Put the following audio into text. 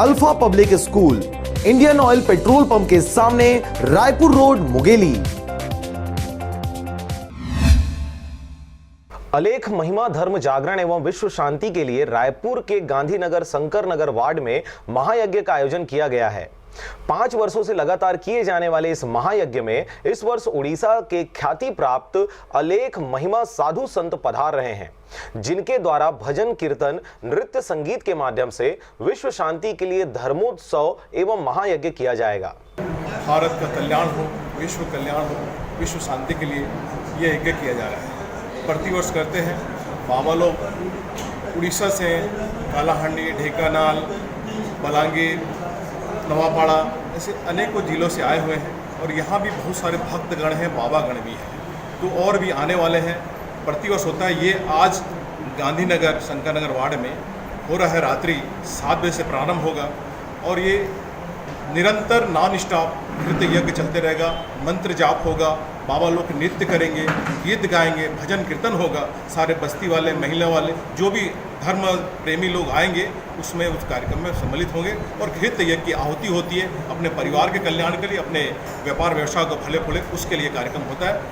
Alpha public school, Indian oil petrol pump के सामने, Raipur road, Mungeli. Alekh महिमा धर्म जागरण एवं विश्व शांति के लिए रायपुर के गांधीनगर शंकर नगर वार्ड में महायज्ञ का आयोजन किया गया है। 5 वर्षों से लगातार किए जाने वाले इस महायज्ञ में इस वर्ष उड़ीसा के ख्याति प्राप्त अलेख महिमा साधु संत पधार रहे हैं, जिनके द्वारा भजन कीर्तन नृत्य संगीत के माध्यम से विश्व शांति के लिए धर्मोत्सव एवं महायज्ञ किया जाएगा। भारत का कल्याण हो, विश्व कल्याण हो, विश्व शांति के लिए यह यज्ञ किया जा रहा है। प्रतिवर्ष करते हैं। बाबा लोग उड़ीसा से कालाहांडी, ढेकानाल, बलांगीर, नवापाड़ा ऐसे अनेकों जिलों से आए हुए हैं और यहाँ भी बहुत सारे भक्तगण हैं, बाबागण भी हैं, तो और भी आने वाले हैं। प्रतिवर्ष होता है। ये आज गांधीनगर शंकर नगर वार्ड में हो रहा है। रात्रि 7 बजे से प्रारंभ होगा और ये निरंतर नॉन स्टॉप नृत्य यज्ञ चलते रहेगा। मंत्र जाप होगा, बाबा लोग नृत्य करेंगे, गीत गाएंगे, भजन कीर्तन होगा। सारे बस्ती वाले, महिला वाले, जो भी धर्म प्रेमी लोग आएंगे उसमें उस कार्यक्रम में सम्मिलित होंगे और नृत्य यज्ञ की आहुति होती है। अपने परिवार के कल्याण के लिए, अपने व्यापार व्यवसाय को फले फूले, उसके लिए कार्यक्रम होता है।